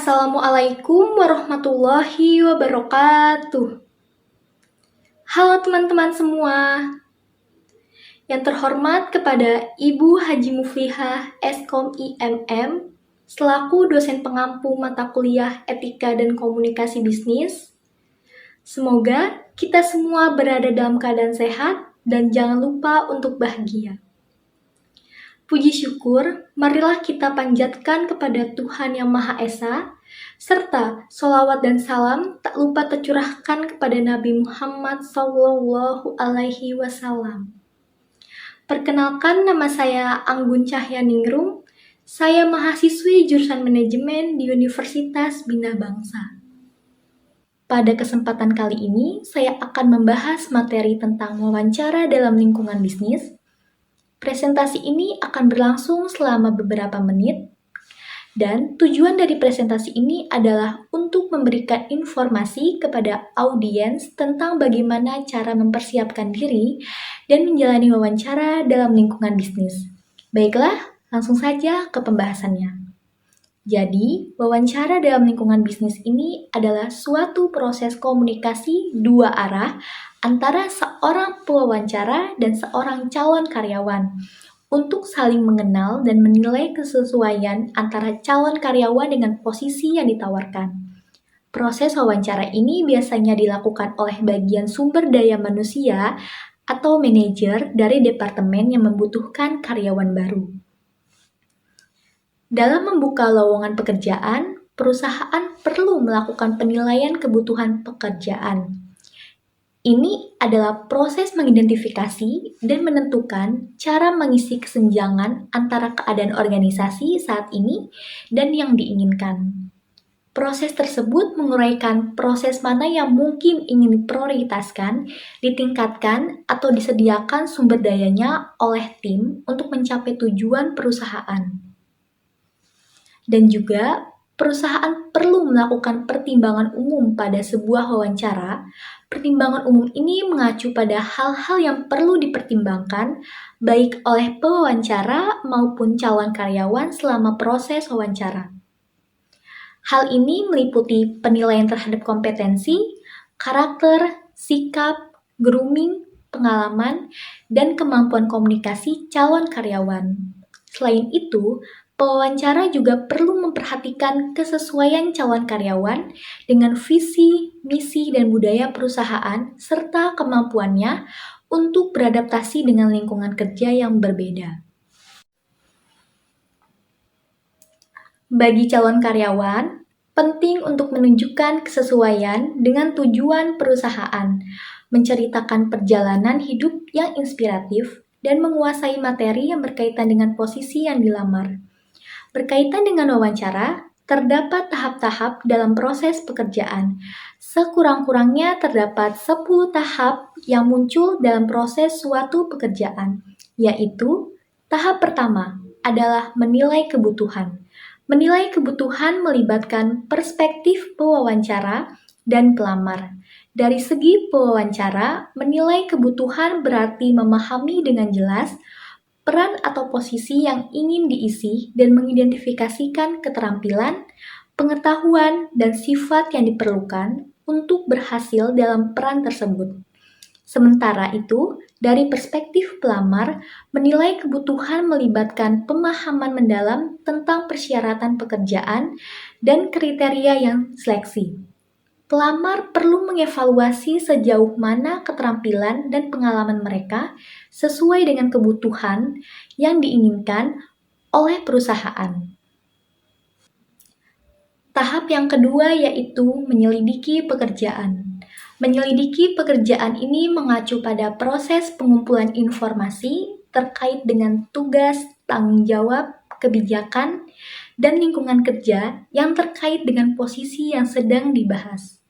Assalamualaikum warahmatullahi wabarakatuh. Halo teman-teman semua. Yang terhormat kepada Ibu Haji Muflihah Eskom IMM selaku dosen pengampu mata kuliah Etika dan Komunikasi Bisnis. Semoga kita semua berada dalam keadaan sehat dan jangan lupa untuk bahagia. Puji syukur, marilah kita panjatkan kepada Tuhan Yang Maha Esa, serta sholawat dan salam tak lupa tercurahkan kepada Nabi Muhammad SAW. Perkenalkan, nama saya Anggun Cahyaningrum. Saya mahasiswi jurusan manajemen di Universitas Bina Bangsa. Pada kesempatan kali ini, saya akan membahas materi tentang wawancara dalam lingkungan bisnis. Presentasi ini akan berlangsung selama beberapa menit, dan tujuan dari presentasi ini adalah untuk memberikan informasi kepada audiens tentang bagaimana cara mempersiapkan diri dan menjalani wawancara dalam lingkungan bisnis. Baiklah, langsung saja ke pembahasannya. Jadi, wawancara dalam lingkungan bisnis ini adalah suatu proses komunikasi dua arah antara seorang pewawancara dan seorang calon karyawan untuk saling mengenal dan menilai kesesuaian antara calon karyawan dengan posisi yang ditawarkan. Proses wawancara ini biasanya dilakukan oleh bagian sumber daya manusia atau manajer dari departemen yang membutuhkan karyawan baru. Dalam membuka lowongan pekerjaan, perusahaan perlu melakukan penilaian kebutuhan pekerjaan. Ini adalah proses mengidentifikasi dan menentukan cara mengisi kesenjangan antara keadaan organisasi saat ini dan yang diinginkan. Proses tersebut menguraikan proses mana yang mungkin ingin diprioritaskan, ditingkatkan, atau disediakan sumber dayanya oleh tim untuk mencapai tujuan perusahaan. Dan juga, perusahaan perlu melakukan pertimbangan umum pada sebuah wawancara. Pertimbangan umum ini mengacu pada hal-hal yang perlu dipertimbangkan baik oleh pewawancara maupun calon karyawan selama proses wawancara. Hal ini meliputi penilaian terhadap kompetensi, karakter, sikap, grooming, pengalaman, dan kemampuan komunikasi calon karyawan. Selain itu, pewawancara juga perlu memperhatikan kesesuaian calon karyawan dengan visi, misi, dan budaya perusahaan, serta kemampuannya untuk beradaptasi dengan lingkungan kerja yang berbeda. Bagi calon karyawan, penting untuk menunjukkan kesesuaian dengan tujuan perusahaan, menceritakan perjalanan hidup yang inspiratif, dan menguasai materi yang berkaitan dengan posisi yang dilamar. Berkaitan dengan wawancara, terdapat tahap-tahap dalam proses pekerjaan. Sekurang-kurangnya terdapat 10 tahap yang muncul dalam proses suatu pekerjaan, yaitu tahap pertama adalah menilai kebutuhan. Menilai kebutuhan melibatkan perspektif pewawancara dan pelamar. Dari segi pewawancara, menilai kebutuhan berarti memahami dengan jelas peran atau posisi yang ingin diisi dan mengidentifikasikan keterampilan, pengetahuan, dan sifat yang diperlukan untuk berhasil dalam peran tersebut. Sementara itu, dari perspektif pelamar, menilai kebutuhan melibatkan pemahaman mendalam tentang persyaratan pekerjaan dan kriteria yang seleksi. Pelamar perlu mengevaluasi sejauh mana keterampilan dan pengalaman mereka sesuai dengan kebutuhan yang diinginkan oleh perusahaan. Tahap yang kedua yaitu menyelidiki pekerjaan. Menyelidiki pekerjaan ini mengacu pada proses pengumpulan informasi terkait dengan tugas, tanggung jawab, kebijakan, dan lingkungan kerja yang terkait dengan posisi yang sedang dibahas.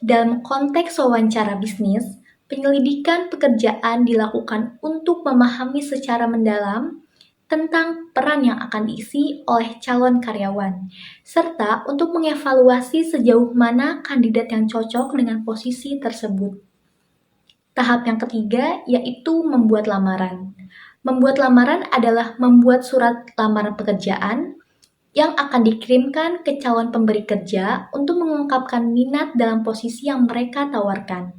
Dalam konteks wawancara bisnis, penyelidikan pekerjaan dilakukan untuk memahami secara mendalam tentang peran yang akan diisi oleh calon karyawan, serta untuk mengevaluasi sejauh mana kandidat yang cocok dengan posisi tersebut. Tahap yang ketiga yaitu membuat lamaran. Membuat lamaran adalah membuat surat lamaran pekerjaan yang akan dikirimkan ke calon pemberi kerja untuk mengungkapkan minat dalam posisi yang mereka tawarkan.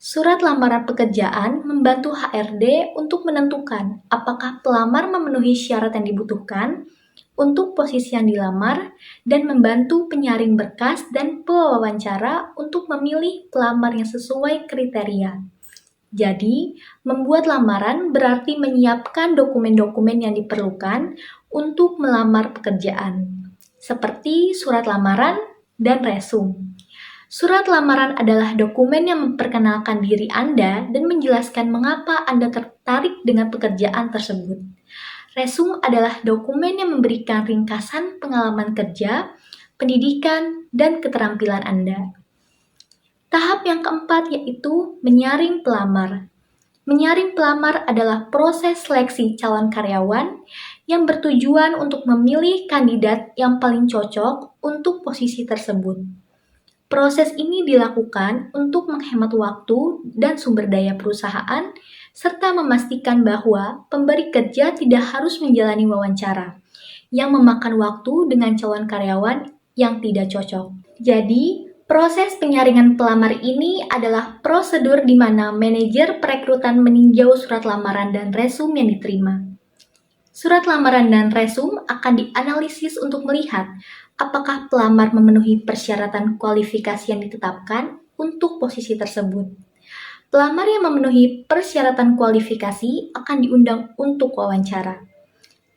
Surat lamaran pekerjaan membantu HRD untuk menentukan apakah pelamar memenuhi syarat yang dibutuhkan untuk posisi yang dilamar dan membantu penyaring berkas dan pewawancara untuk memilih pelamar yang sesuai kriteria. Jadi, membuat lamaran berarti menyiapkan dokumen-dokumen yang diperlukan untuk melamar pekerjaan, seperti surat lamaran dan resume. Surat lamaran adalah dokumen yang memperkenalkan diri Anda dan menjelaskan mengapa Anda tertarik dengan pekerjaan tersebut. Resume adalah dokumen yang memberikan ringkasan pengalaman kerja, pendidikan, dan keterampilan Anda. Tahap yang keempat yaitu menyaring pelamar. Menyaring pelamar adalah proses seleksi calon karyawan yang bertujuan untuk memilih kandidat yang paling cocok untuk posisi tersebut. Proses ini dilakukan untuk menghemat waktu dan sumber daya perusahaan, serta memastikan bahwa pemberi kerja tidak harus menjalani wawancara yang memakan waktu dengan calon karyawan yang tidak cocok. Jadi, proses penyaringan pelamar ini adalah prosedur di mana manajer perekrutan meninjau surat lamaran dan resume yang diterima. Surat lamaran dan resume akan dianalisis untuk melihat apakah pelamar memenuhi persyaratan kualifikasi yang ditetapkan untuk posisi tersebut. Pelamar yang memenuhi persyaratan kualifikasi akan diundang untuk wawancara.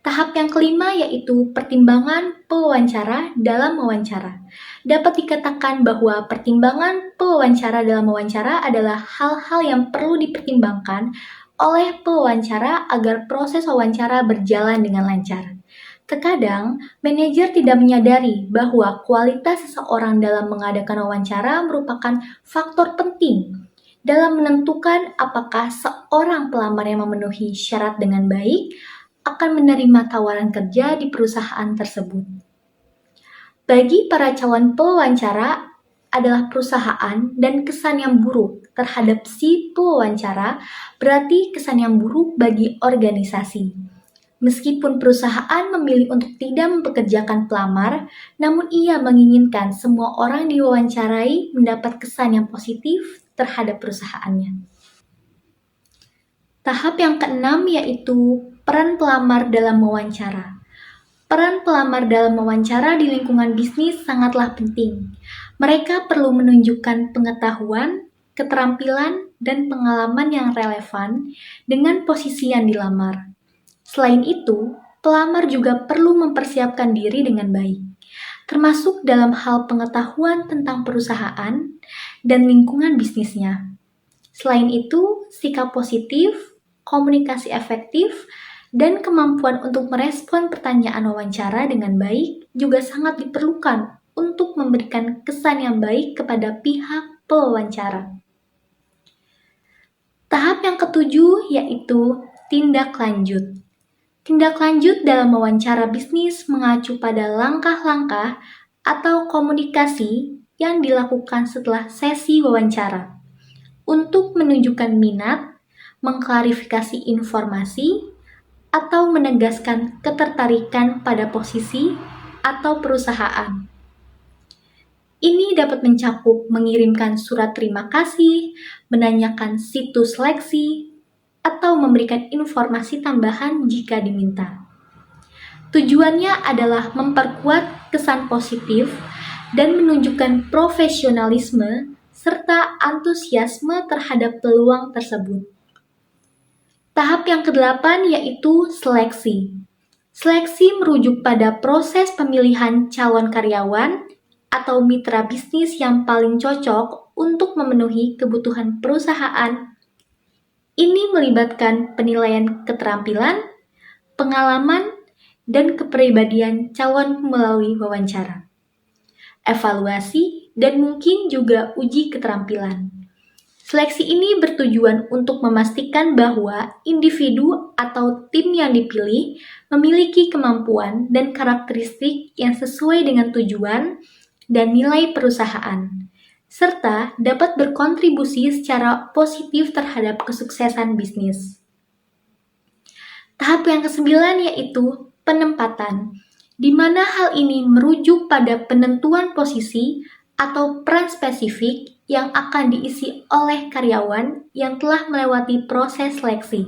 Tahap yang kelima yaitu pertimbangan pewawancara dalam wawancara. Dapat dikatakan bahwa pertimbangan pewawancara dalam wawancara adalah hal-hal yang perlu dipertimbangkan oleh pewawancara agar proses wawancara berjalan dengan lancar. Terkadang, manajer tidak menyadari bahwa kualitas seseorang dalam mengadakan wawancara merupakan faktor penting dalam menentukan apakah seorang pelamar yang memenuhi syarat dengan baik akan menerima tawaran kerja di perusahaan tersebut. Bagi para calon pewawancara adalah perusahaan dan kesan yang buruk terhadap si pewawancara berarti kesan yang buruk bagi organisasi. Meskipun perusahaan memilih untuk tidak mempekerjakan pelamar, namun ia menginginkan semua orang diwawancarai mendapat kesan yang positif terhadap perusahaannya. Tahap yang keenam yaitu peran pelamar dalam wawancara. Peran pelamar dalam wawancara di lingkungan bisnis sangatlah penting. Mereka perlu menunjukkan pengetahuan, keterampilan, dan pengalaman yang relevan dengan posisi yang dilamar. Selain itu, pelamar juga perlu mempersiapkan diri dengan baik, termasuk dalam hal pengetahuan tentang perusahaan dan lingkungan bisnisnya. Selain itu, sikap positif, komunikasi efektif, dan kemampuan untuk merespon pertanyaan wawancara dengan baik juga sangat diperlukan untuk memberikan kesan yang baik kepada pihak pewawancara. Tahap yang ketujuh yaitu tindak lanjut. Tindak lanjut dalam wawancara bisnis mengacu pada langkah-langkah atau komunikasi yang dilakukan setelah sesi wawancara untuk menunjukkan minat, mengklarifikasi informasi, atau menegaskan ketertarikan pada posisi atau perusahaan. Ini dapat mencakup mengirimkan surat terima kasih, menanyakan situs seleksi, atau memberikan informasi tambahan jika diminta. Tujuannya adalah memperkuat kesan positif dan menunjukkan profesionalisme serta antusiasme terhadap peluang tersebut. Tahap yang ke-8 yaitu seleksi. Seleksi merujuk pada proses pemilihan calon karyawan atau mitra bisnis yang paling cocok untuk memenuhi kebutuhan perusahaan Ini melibatkan penilaian keterampilan, pengalaman, dan kepribadian calon melalui wawancara, evaluasi, dan mungkin juga uji keterampilan. Seleksi ini bertujuan untuk memastikan bahwa individu atau tim yang dipilih memiliki kemampuan dan karakteristik yang sesuai dengan tujuan dan nilai perusahaan, serta dapat berkontribusi secara positif terhadap kesuksesan bisnis. Tahap yang kesembilan yaitu penempatan, di mana hal ini merujuk pada penentuan posisi atau peran spesifik yang akan diisi oleh karyawan yang telah melewati proses seleksi.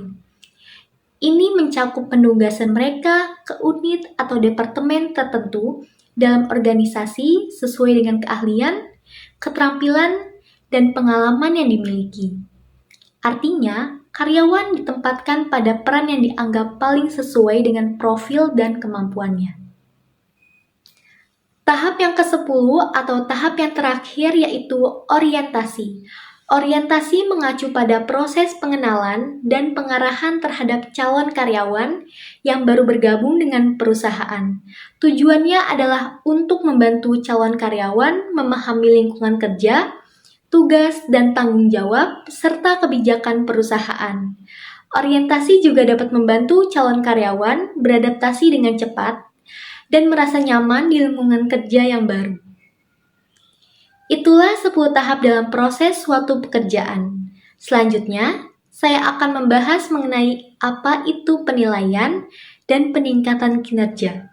Ini mencakup penugasan mereka ke unit atau departemen tertentu dalam organisasi sesuai dengan keahlian, keterampilan, dan pengalaman yang dimiliki. Artinya, karyawan ditempatkan pada peran yang dianggap paling sesuai dengan profil dan kemampuannya. Tahap yang ke-10 atau tahap yang terakhir yaitu orientasi. Orientasi mengacu pada proses pengenalan dan pengarahan terhadap calon karyawan yang baru bergabung dengan perusahaan. Tujuannya adalah untuk membantu calon karyawan memahami lingkungan kerja, tugas dan tanggung jawab, serta kebijakan perusahaan. Orientasi juga dapat membantu calon karyawan beradaptasi dengan cepat dan merasa nyaman di lingkungan kerja yang baru. Itulah 10 tahap dalam proses suatu pekerjaan. Selanjutnya, saya akan membahas mengenai apa itu penilaian dan peningkatan kinerja.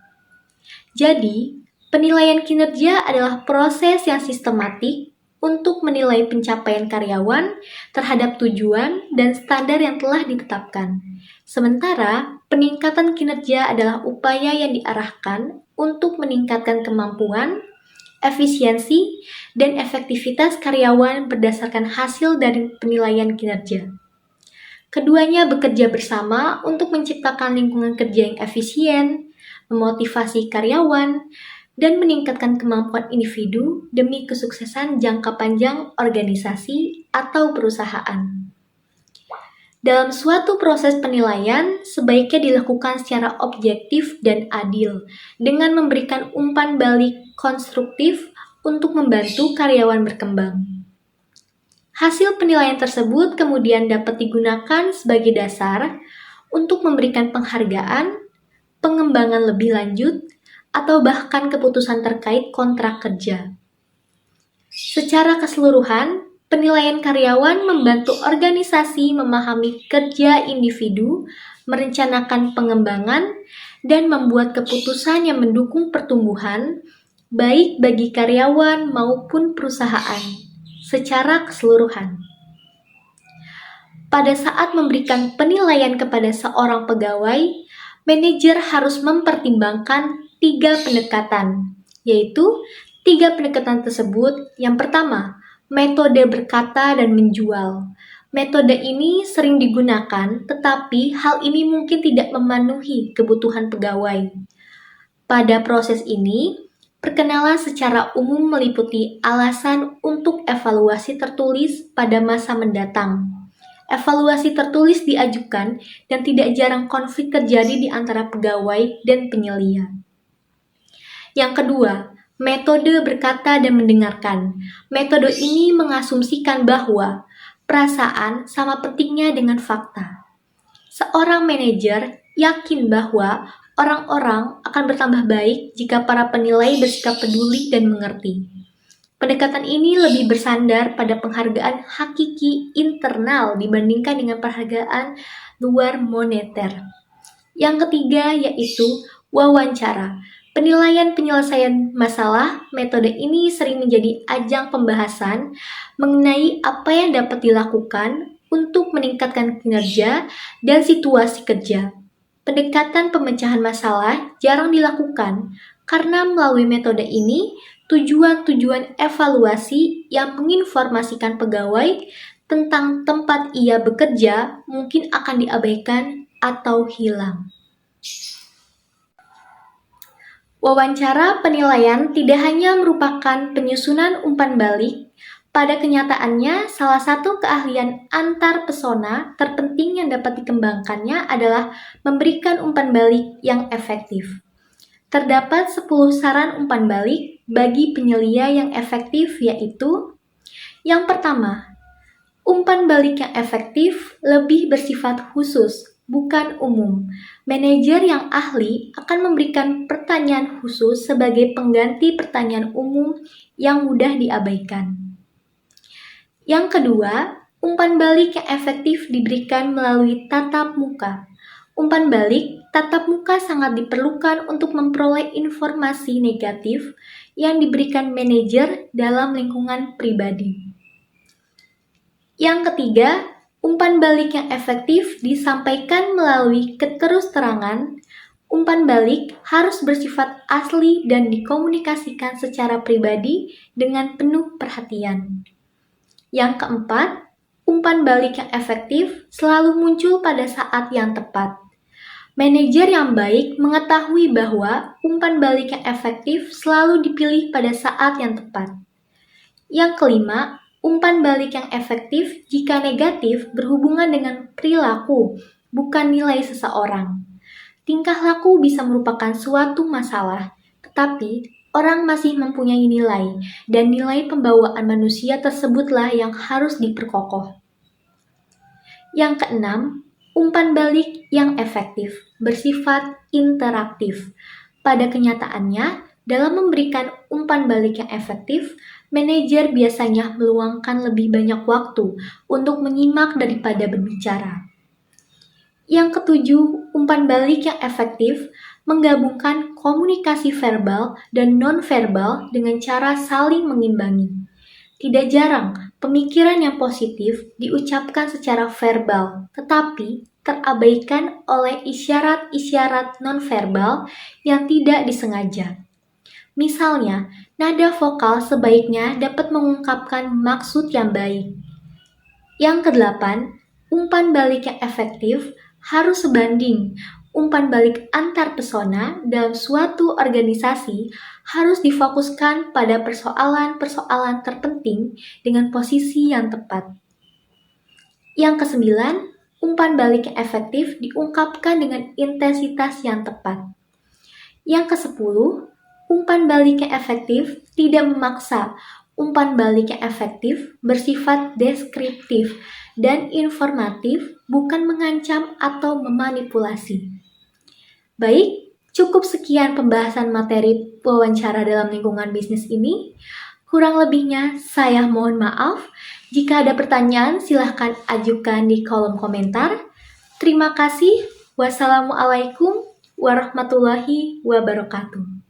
Jadi, penilaian kinerja adalah proses yang sistematik untuk menilai pencapaian karyawan terhadap tujuan dan standar yang telah ditetapkan. Sementara, peningkatan kinerja adalah upaya yang diarahkan untuk meningkatkan kemampuan, efisiensi, dan efektivitas karyawan berdasarkan hasil dari penilaian kinerja. Keduanya bekerja bersama untuk menciptakan lingkungan kerja yang efisien, memotivasi karyawan, dan meningkatkan kemampuan individu demi kesuksesan jangka panjang organisasi atau perusahaan. Dalam suatu proses penilaian, sebaiknya dilakukan secara objektif dan adil, dengan memberikan umpan balik konstruktif untuk membantu karyawan berkembang. Hasil penilaian tersebut kemudian dapat digunakan sebagai dasar untuk memberikan penghargaan, pengembangan lebih lanjut, atau bahkan keputusan terkait kontrak kerja. Secara keseluruhan, penilaian karyawan membantu organisasi memahami kerja individu, merencanakan pengembangan, dan membuat keputusan yang mendukung pertumbuhan, baik bagi karyawan maupun perusahaan, secara keseluruhan. Pada saat memberikan penilaian kepada seorang pegawai, manajer harus mempertimbangkan 3 pendekatan, yaitu 3 pendekatan tersebut. Yang pertama, metode berkata dan menjual. Metode ini sering digunakan, tetapi hal ini mungkin tidak memenuhi kebutuhan pegawai. Pada proses ini, perkenalan secara umum meliputi alasan untuk evaluasi tertulis pada masa mendatang. Evaluasi tertulis diajukan dan tidak jarang konflik terjadi di antara pegawai dan penyelia. Yang kedua, metode berkata dan mendengarkan. Metode ini mengasumsikan bahwa perasaan sama pentingnya dengan fakta. Seorang manajer yakin bahwa orang-orang akan bertambah baik jika para penilai bersikap peduli dan mengerti. Pendekatan ini lebih bersandar pada penghargaan hakiki internal dibandingkan dengan penghargaan luar moneter. Yang ketiga yaitu wawancara. Penilaian penyelesaian masalah, metode ini sering menjadi ajang pembahasan mengenai apa yang dapat dilakukan untuk meningkatkan kinerja dan situasi kerja. Pendekatan pemecahan masalah jarang dilakukan karena melalui metode ini, tujuan-tujuan evaluasi yang menginformasikan pegawai tentang tempat ia bekerja mungkin akan diabaikan atau hilang. Wawancara penilaian tidak hanya merupakan penyusunan umpan balik Pada kenyataannya, salah satu keahlian antar pesona terpenting yang dapat dikembangkannya adalah memberikan umpan balik yang efektif. Terdapat 10 saran umpan balik bagi penyelia yang efektif, yaitu yang pertama, umpan balik yang efektif lebih bersifat khusus, bukan umum. Manajer yang ahli akan memberikan pertanyaan khusus sebagai pengganti pertanyaan umum yang mudah diabaikan. Yang kedua, umpan balik yang efektif diberikan melalui tatap muka. Umpan balik tatap muka sangat diperlukan untuk memperoleh informasi negatif yang diberikan manajer dalam lingkungan pribadi. Yang ketiga, umpan balik yang efektif disampaikan melalui keterus-terangan. Umpan balik harus bersifat asli dan dikomunikasikan secara pribadi dengan penuh perhatian. Yang keempat, umpan balik yang efektif selalu muncul pada saat yang tepat. Manajer yang baik mengetahui bahwa umpan balik yang efektif selalu dipilih pada saat yang tepat. Yang kelima, umpan balik yang efektif jika negatif berhubungan dengan perilaku, bukan nilai seseorang. Tingkah laku bisa merupakan suatu masalah, tetapi orang masih mempunyai nilai, dan nilai pembawaan manusia tersebutlah yang harus diperkokoh. Yang keenam, umpan balik yang efektif bersifat interaktif. Pada kenyataannya, dalam memberikan umpan balik yang efektif, manajer biasanya meluangkan lebih banyak waktu untuk menyimak daripada berbicara. Yang ketujuh, umpan balik yang efektif menggabungkan komunikasi verbal dan non-verbal dengan cara saling mengimbangi. Tidak jarang, pemikiran yang positif diucapkan secara verbal, tetapi terabaikan oleh isyarat-isyarat non-verbal yang tidak disengaja. Misalnya, nada vokal sebaiknya dapat mengungkapkan maksud yang baik. Yang kedelapan, umpan balik yang efektif harus sebanding. Umpan balik antar pesona dalam suatu organisasi harus difokuskan pada persoalan-persoalan terpenting dengan posisi yang tepat. Yang kesembilan, umpan balik yang efektif diungkapkan dengan intensitas yang tepat. Yang kesepuluh, umpan balik yang efektif tidak memaksa. Umpan balik yang efektif bersifat deskriptif dan informatif, bukan mengancam atau memanipulasi. Baik, cukup sekian pembahasan materi wawancara dalam lingkungan bisnis ini. Kurang lebihnya saya mohon maaf. Jika ada pertanyaan, silahkan ajukan di kolom komentar. Terima kasih. Wassalamualaikum warahmatullahi wabarakatuh.